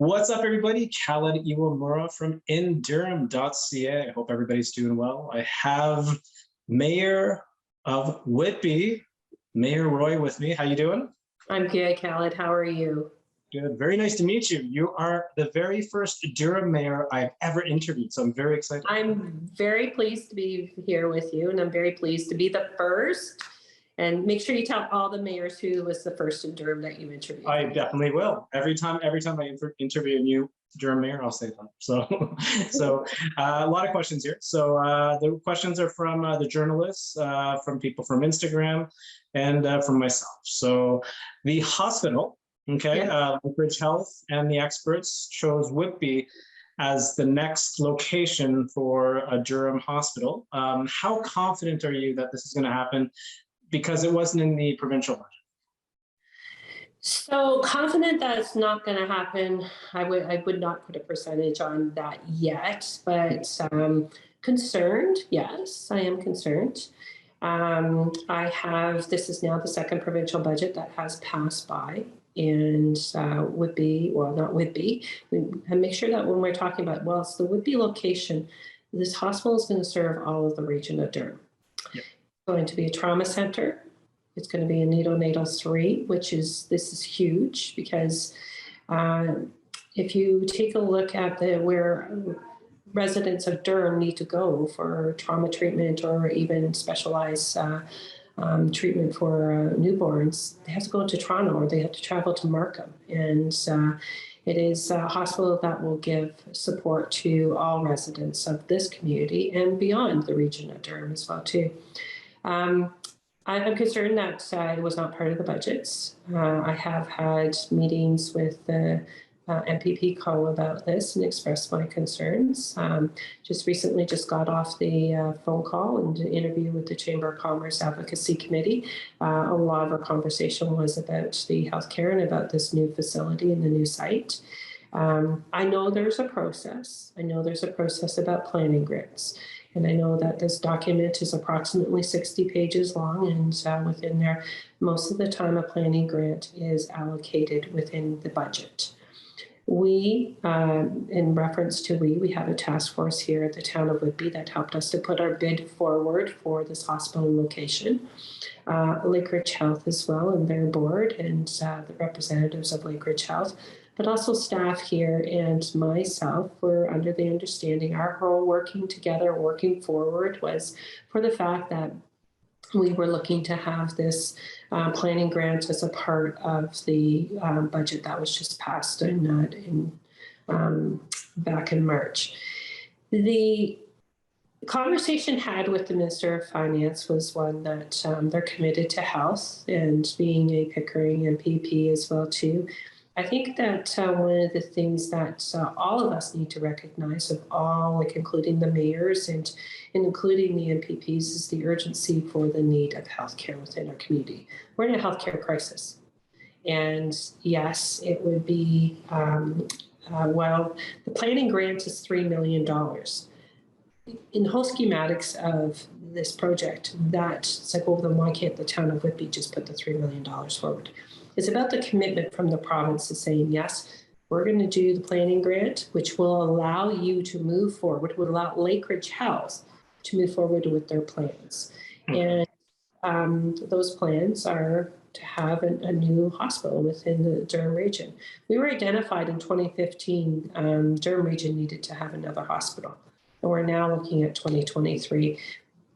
What's up, everybody? Khaled Iwamura from indurham.ca. I hope everybody's doing well. I have Mayor of Whitby, Mayor Roy, with me. How you doing? I'm good, Khaled. How are you? Good. Very nice to meet you. You are the very first Durham mayor I've ever interviewed, so I'm very excited. I'm very pleased to be here with you, and I'm very pleased to be the first. And make sure you tell all the mayors who was the first in Durham that you interviewed. I definitely will. Every time I interview a new Durham mayor, I'll say that. So, a lot of questions here. So the questions are from the journalists, from people from Instagram, and from myself. So the hospital, okay, Lakeridge Health and the experts chose Whitby as the next location for a Durham hospital. How confident are you that this is going to happen? Because it wasn't in the provincial budget. So confident that it's not going to happen. I would not put a percentage on that yet, but concerned. Yes, I am concerned. This is now the second provincial budget that has passed by, and Whitby, well, not Whitby. And make sure that when we're talking about, well, it's the Whitby location, this hospital is going to serve all of the region of Durham. Yep. Going to be a trauma center. It's going to be a neonatal 3, this is huge, because if you take a look at where residents of Durham need to go for trauma treatment or even specialized treatment for newborns, they have to go to Toronto or they have to travel to Markham. And it is a hospital that will give support to all residents of this community and beyond the region of Durham as well too. I'm concerned that it was not part of the budgets. I have had meetings with the MPP co about this and expressed my concerns. Just recently got off the phone call and interview with the Chamber of Commerce Advocacy Committee. A lot of our conversation was about the healthcare and about this new facility and the new site. I know there's a process. I know there's a process about planning grants. And I know that this document is approximately 60 pages long, and within there, most of the time a planning grant is allocated within the budget. We, in reference to we have a task force here at the town of Whitby that helped us to put our bid forward for this hospital location. Lakeridge Health as well, and their board, and the representatives of Lakeridge Health, but also staff here and myself were under the understanding our whole working together, working forward was for the fact that we were looking to have this planning grant as a part of the budget that was just passed back in March. The conversation had with the Minister of Finance was one that they're committed to health, and being a Pickering MPP as well too. I think that one of the things that all of us need to recognize, of all, like including the mayors and including the MPPs, is the urgency for the need of healthcare within our community. We're in a healthcare crisis. And yes, it would be, well, the planning grant is $3 million. In the whole schematics of this project, it's like, well, then why can't the town of Whitby just put the $3 million forward? It's about the commitment from the province to saying, yes, we're going to do the planning grant, which will allow you to move forward, would allow Lakeridge Health to move forward with their plans. And those plans are to have a new hospital within the Durham region. We were identified in 2015, Durham region needed to have another hospital. And we're now looking at 2023.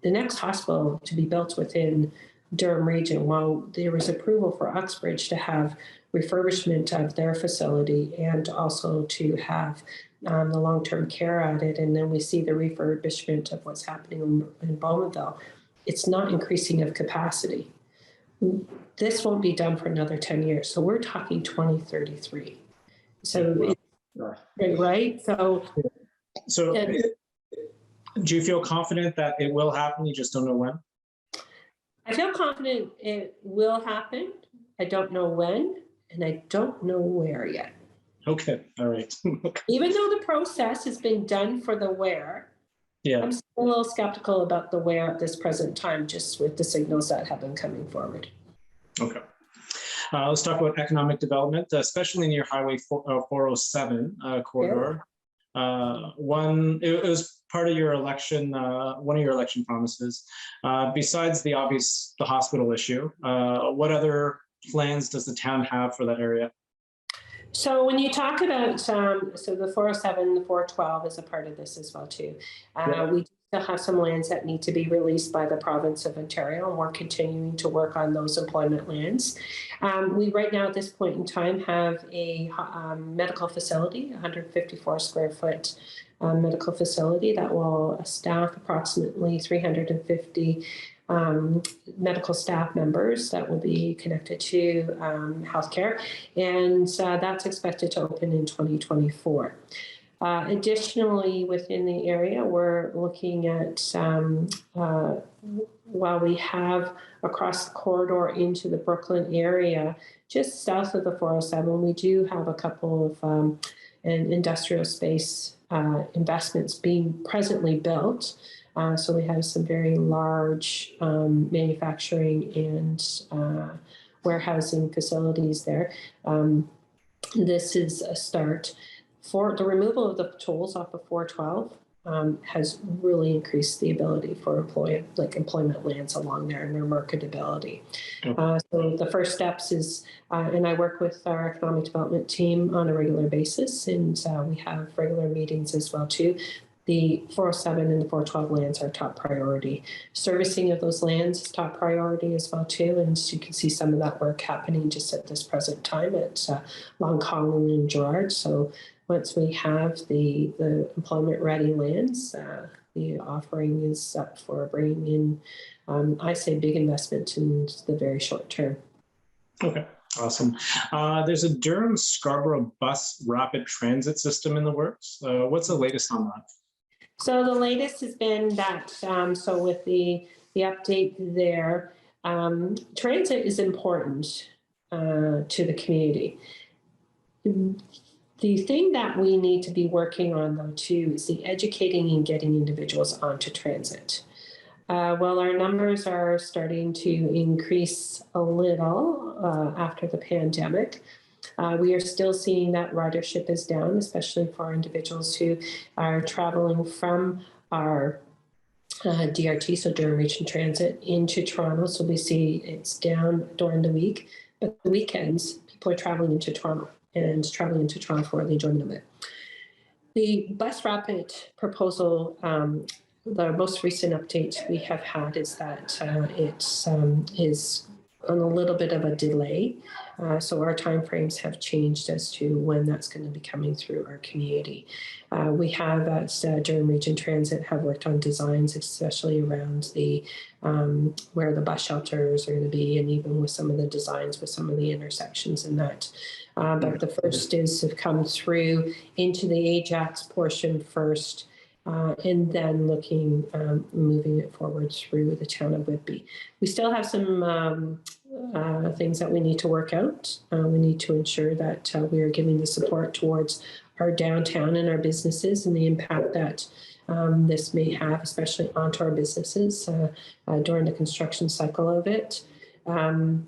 The next hospital to be built within Durham region, while there was approval for Uxbridge to have refurbishment of their facility and also to have the long-term care at it, and then we see the refurbishment of what's happening in Bowmanville, it's not increasing of capacity. This won't be done for another 10 years. So we're talking 2033. So, right? So do you feel confident that it will happen? You just don't know when? I feel confident it will happen. I don't know when, and I don't know where yet. Okay, all right. Even though the process has been done for the where, I'm still a little skeptical about the where at this present time, just with the signals that have been coming forward. Okay. Let's talk about economic development, especially near Highway 407 corridor. It was part of your election, one of your election promises. Besides the obvious, the hospital issue, what other plans does the town have for that area? So when you talk about, so the 407, the 412 is a part of this as well too. We do still have some lands that need to be released by the province of Ontario, and we're continuing to work on those employment lands. We right now at this point in time have a medical facility, 154 square foot medical facility that will staff approximately 350 medical staff members that will be connected to healthcare, and that's expected to open in 2024. Additionally, within the area, we're looking at, while we have across the corridor into the Brooklyn area, just south of the 407, we do have a couple of industrial space investments being presently built. So we have some very large manufacturing and warehousing facilities there. This is a start. For the removal of the tolls off of 412 has really increased the ability for employment lands along there and their marketability. So the first steps is, and I work with our economic development team on a regular basis, and we have regular meetings as well too. The 407 and the 412 lands are top priority. Servicing of those lands is top priority as well too, and you can see some of that work happening just at this present time at Long Collin and Gerard. So once we have the employment ready lands, the offering is up for bringing in, I say, big investment in the very short term. Okay, awesome. There's a Durham Scarborough bus rapid transit system in the works. What's the latest on that? So the latest has been that, so with the update there, transit is important to the community. The thing that we need to be working on, though, too, is the educating and getting individuals onto transit. Well, our numbers are starting to increase a little after the pandemic. We are still seeing that ridership is down, especially for individuals who are traveling from our DRT, so Durham Region Transit, into Toronto. So we see it's down during the week, but the weekends, people are traveling into Toronto and traveling into Toronto for the enjoyment of it. The bus rapid proposal, the most recent update we have had is that it is on a little bit of a delay. So our timeframes have changed as to when that's going to be coming through our community. We have at Durham Region Transit have worked on designs, especially around the where the bus shelters are going to be, and even with some of the designs with some of the intersections in that. But the first is to come through into the Ajax portion first, and then looking, moving it forward through the town of Whitby. We still have some things that we need to work out. We need to ensure that we are giving the support towards our downtown and our businesses and the impact that this may have, especially onto our businesses during the construction cycle of it. I'm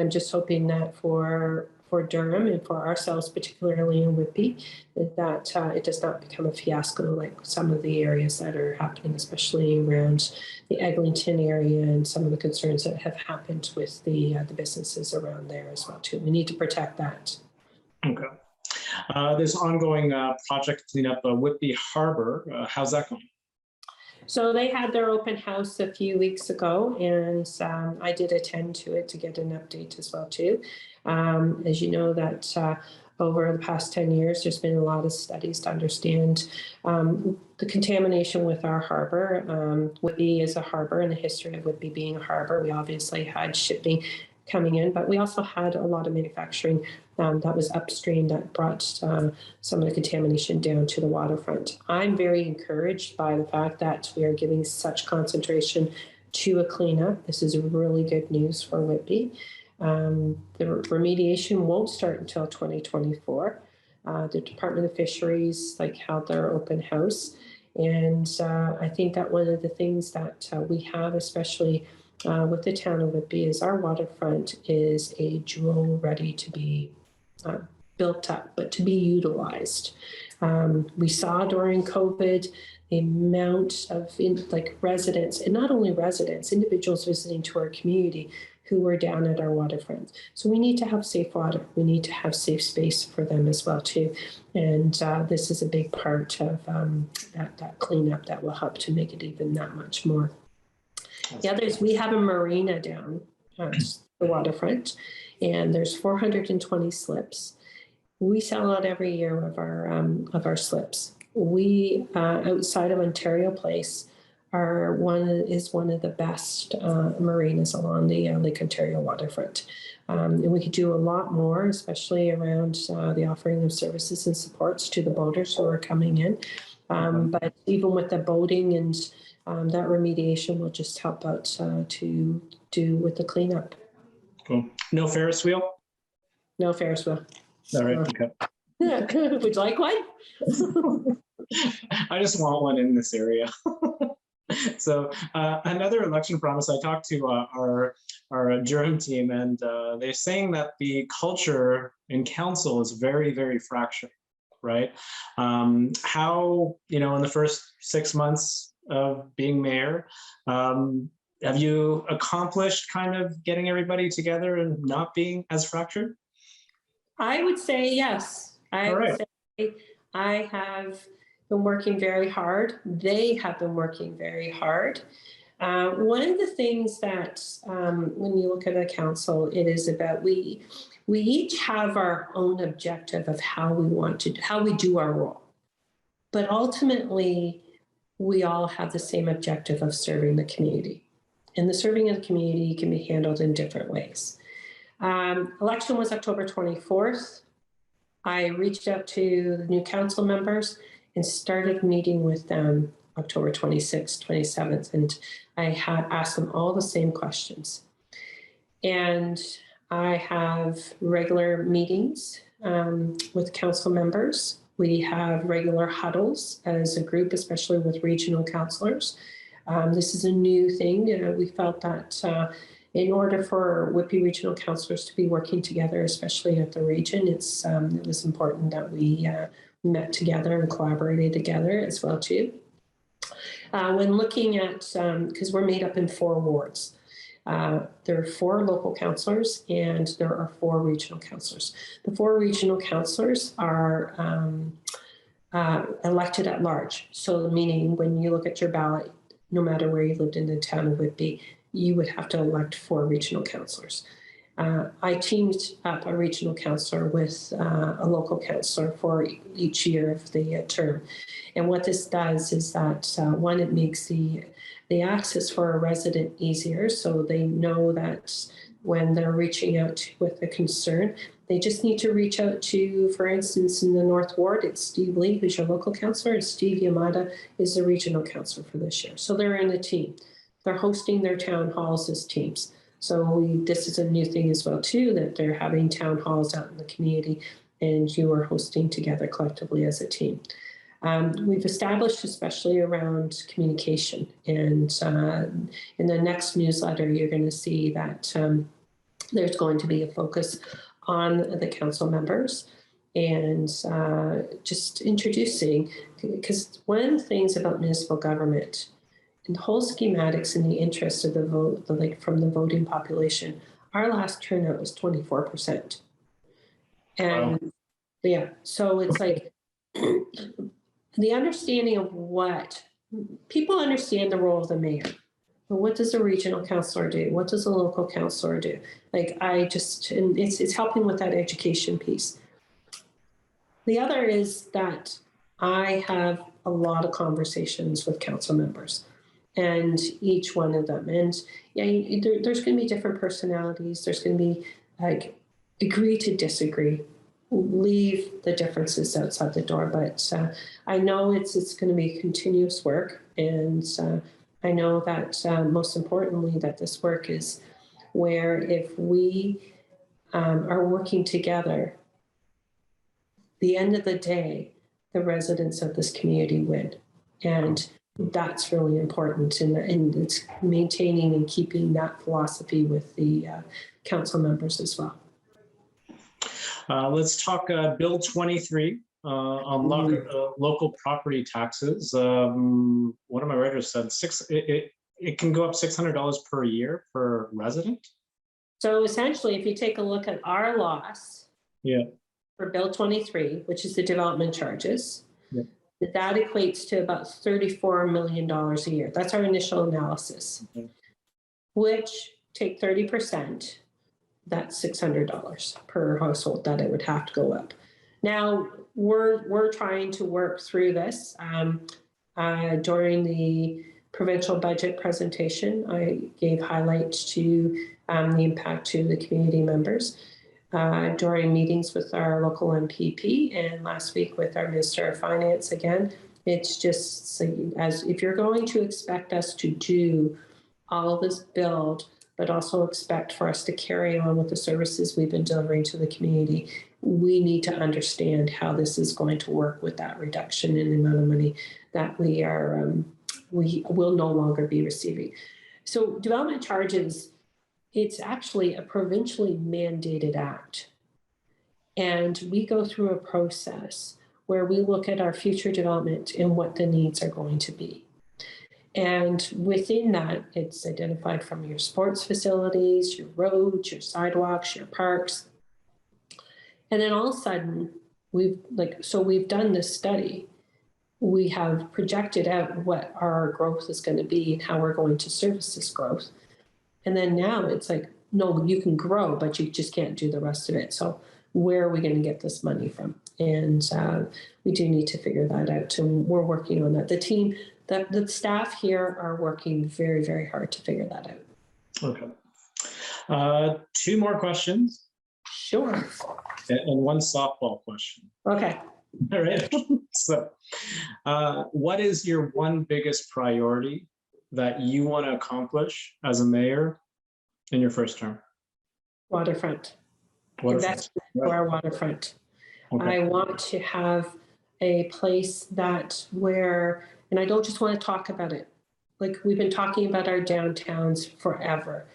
just hoping that for Durham and for ourselves, particularly in Whitby, that it does not become a fiasco like some of the areas that are happening, especially around the Eglinton area and some of the concerns that have happened with the businesses around there as well too. We need to protect that. Okay. There's ongoing project to clean up Whitby Harbour. How's that going? So they had their open house a few weeks ago, and I did attend to it to get an update as well too. As you know, that over the past 10 years, there's been a lot of studies to understand the contamination with our harbour. Whitby is a harbour, and the history of Whitby being a harbour. We obviously had shipping coming in, but we also had a lot of manufacturing that was upstream that brought some of the contamination down to the waterfront. I'm very encouraged by the fact that we are giving such concentration to a cleanup. This is really good news for Whitby. The remediation won't start until 2024. The Department of Fisheries held their open house, and I think that one of the things that we have, especially with the town of Whitby is our waterfront is a jewel ready to be built up, but to be utilized. We saw during COVID the amount of residents, and not only residents, individuals visiting to our community who were down at our waterfront. So we need to have safe water. We need to have safe space for them as well too. And this is a big part of that cleanup that will help to make it even that much more. The others, we have a marina down at the waterfront, and there's 420 slips. We sell out every year of our slips. We outside of Ontario Place are one of the best marinas along the Lake Ontario waterfront. And we could do a lot more, especially around the offering of services and supports to the boaters who are coming in. But even with the boating and that remediation will just help out to do with the cleanup. Cool. No Ferris wheel? No Ferris wheel. All right, okay. Would you like one? I just want one in this area. So another election promise, I talked to our Durham team, and they're saying that the culture in council is very, very fractured, right? How, in the first 6 months of being mayor, have you accomplished kind of getting everybody together and not being as fractured? I would say yes. I would say I have been working very hard. They have been working very hard. One of the things that when you look at a council, it is about we each have our own objective of how we do our role. But ultimately, we all have the same objective of serving the community. And the serving of the community can be handled in different ways. Election was October 24th. I reached out to the new council members and started meeting with them October 26th, 27th, and I had asked them all the same questions. And I have regular meetings with council members. We have regular huddles as a group, especially with regional councillors. This is a new thing. We felt that in order for Whitby regional councillors to be working together, especially at the region, it was important that we met together and collaborated together as well too. When looking at, because we're made up in 4 wards, there are 4 local councillors and there are 4 regional councillors. The 4 regional councillors are elected at large. So meaning when you look at your ballot, no matter where you lived in the town of Whitby, you would have to elect 4 regional councillors. I teamed up a regional councillor with a local councillor for each year of the term. And what this does is that, one, it makes the access for a resident easier, so they know that when they're reaching out with a concern, they just need to reach out to, for instance, in the North Ward, it's Steve Lee, who's your local councillor, and Steve Yamada is the regional councillor for this year. So they're in a team. They're hosting their town halls as teams. So this is a new thing as well too, that they're having town halls out in the community and you are hosting together collectively as a team. We've established, especially around communication, and in the next newsletter, you're going to see that there's going to be a focus on the council members and just introducing, because one of the things about municipal government, and the whole schematics in the interest of the vote, from the voting population, our last turnout was 24%. And wow. Yeah, so it's like the understanding of what people understand the role of the mayor, but what does a regional councillor do? What does a local councillor do? And it's helping with that education piece. The other is that I have a lot of conversations with council members, and each one of them, and yeah, there's going to be different personalities. There's going to be agree to disagree. Leave the differences outside the door, but I know it's going to be continuous work, and I know that most importantly that this work is where if we are working together, the end of the day, the residents of this community win. And That's really important, and it's maintaining and keeping that philosophy with the council members as well. Let's talk Bill 23 on local property taxes. One of my writers said it can go up $600 per year per resident. So essentially, if you take a look at our loss, yeah, for Bill 23, which is the development charges, yeah, that equates to about $34 million a year. That's our initial analysis, which take 30%, that's $600 per household that it would have to go up. Now, we're trying to work through this. During the provincial budget presentation, I gave highlights to the impact to the community members. During meetings with our local MPP and last week with our Minister of Finance again, it's just as if you're going to expect us to do all of this build, but also expect for us to carry on with the services we've been delivering to the community, we need to understand how this is going to work with that reduction in the amount of money that we will no longer be receiving. So development charges, it's actually a provincially mandated act. And we go through a process where we look at our future development and what the needs are going to be. And within that, it's identified from your sports facilities, your roads, your sidewalks, your parks. And then all of a sudden, we've done this study. We have projected out what our growth is going to be and how we're going to service this growth. And then now it's like, no, you can grow, but you just can't do the rest of it. So where are we going to get this money from? And we do need to figure that out. And we're working on that. The team, the staff here are working very, very hard to figure that out. Okay. Two more questions. Sure. And one softball question. Okay. All right. So what is your one biggest priority that you want to accomplish as a mayor in your first term? Waterfront. Waterfront. Investment for our waterfront. Okay. I want to have a place where, and I don't just want to talk about it. Like we've been talking about our downtowns forever,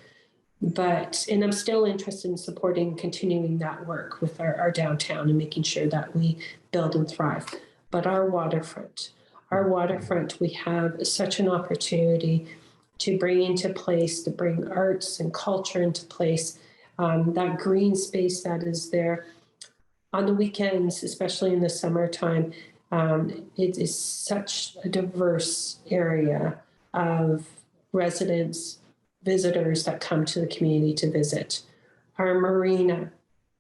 and I'm still interested in supporting, continuing that work with our downtown and making sure that we build and thrive. But our waterfront, we have such an opportunity to bring into place, to bring arts and culture into place, that green space that is there. On the weekends, especially in the summertime, it is such a diverse area of residents, visitors that come to the community to visit. Our marina,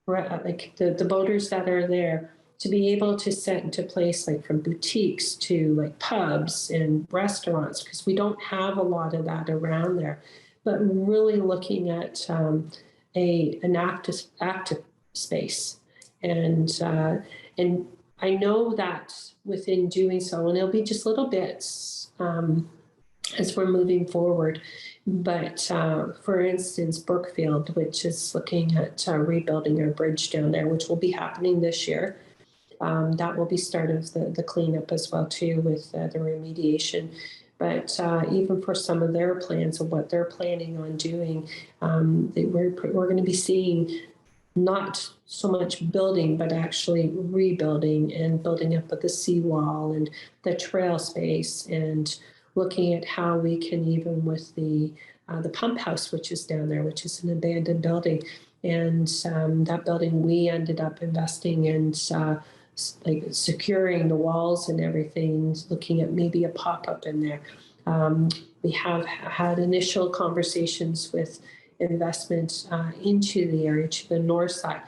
like the boaters that are there, to be able to set into place, like from boutiques to like pubs and restaurants, because we don't have a lot of that around there, but really looking at an active space. And I know that within doing so, and it'll be just little bits as we're moving forward. But for instance, Brookfield, which is looking at rebuilding our bridge down there, which will be happening this year. That will be start of the cleanup as well too, with the remediation. But even for some of their plans of what they're planning on doing, we're going to be seeing not so much building, but actually rebuilding and building up at the seawall and the trail space, and looking at how we can, even with the pump house, which is down there, which is an abandoned building. And that building, we ended up investing in like securing the walls and everything, looking at maybe a pop-up in there. We have had initial conversations with investment into the area, to the north side.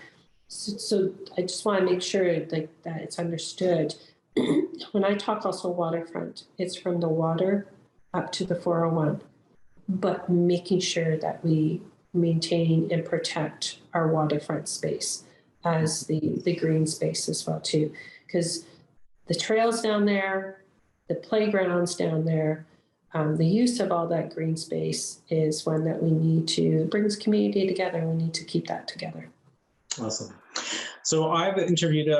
So I just want to make sure that it's understood. When I talk also waterfront, it's from the water up to the 401, but making sure that we maintain and protect our waterfront space as the green space as well too, because the trails down there, the playgrounds down there, the use of all that green space is one that we need to bring the community together. We need to keep that together. Awesome. So I've interviewed,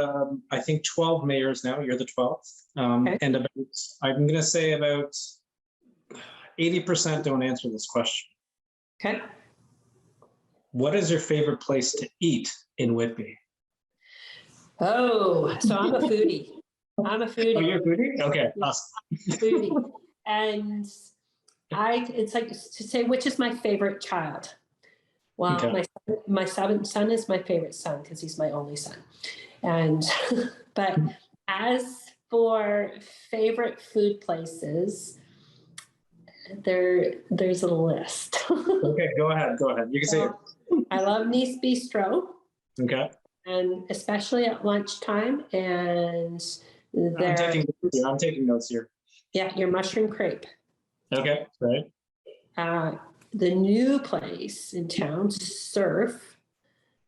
I think 12 mayors now. You're the 12th. Okay. And about, I'm going to say about 80% don't answer this question. Okay. What is your favorite place to eat in Whitby? Oh, so I'm a foodie. I'm a Oh, foodie. you're a foodie? Okay, Yeah. awesome. Foodie. And it's like to say, which is my favorite child? Well, Okay. my seventh son is my favorite son because he's my only son. And, but as for favorite food places, there's a list. Okay, go ahead. Go ahead. You can say it. I love Nice Bistro, Okay. and especially at lunchtime. And I'm taking notes here. yeah, your mushroom crepe. Okay, right. The new place in town, Surf,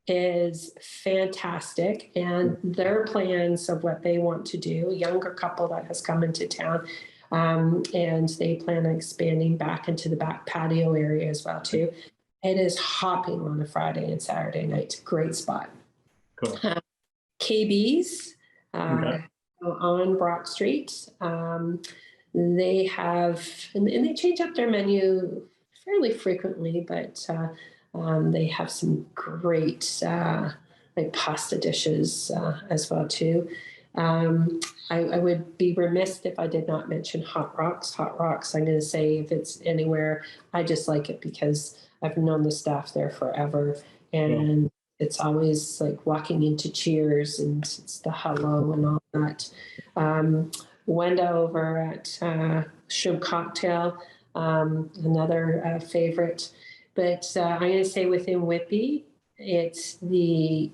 is fantastic, and their plans of what they want to do. A younger couple that has come into town, and they plan on expanding back into the back patio area as well too. It is hopping on a Friday and Saturday night. Great spot. Cool. KB's Okay. on Brock Street. They have, and they change up their menu fairly frequently, but they have some great like pasta dishes as well too. I would be remiss if I did not mention Hot Rocks. Hot Rocks, I'm going to say if it's anywhere, I just like it because I've known the staff there forever, and it's always like walking into Cheers and it's the hello and all that. Wenda over at Shub Cocktail, another favorite. But I'm going to say within Whitby, it's the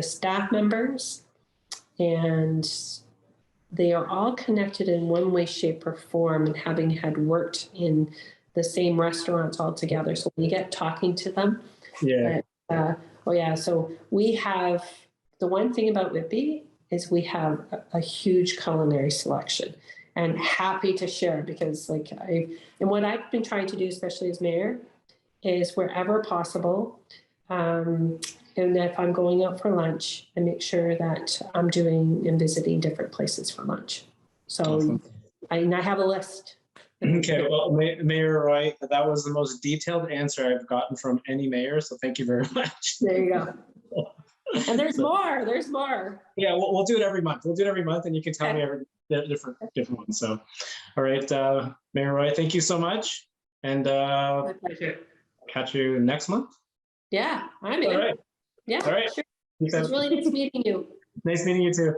staff members, and they are all connected in one way, shape, or form, and having had worked in the same restaurants all together. So when you get talking to them, oh yeah, so we have, the one thing about Whitby is we have a huge culinary selection, and happy to share, because and what I've been trying to do, especially as mayor, is wherever possible, and if I'm going out for lunch, I make sure that I'm doing and visiting different places for lunch. So awesome. I have a list. Okay, well, Mayor Roy, that was the most detailed answer I've gotten from any mayor, so thank you very much. There you go. And there's more. There's more. Yeah, we'll do it every month. We'll do it every month, and you can tell me every different ones. So, all right, Mayor Roy, thank you so much, and my pleasure. Catch you next month. Yeah, I'm in. All right. Yeah, all right. Sure. It's really nice meeting you. Nice meeting you too.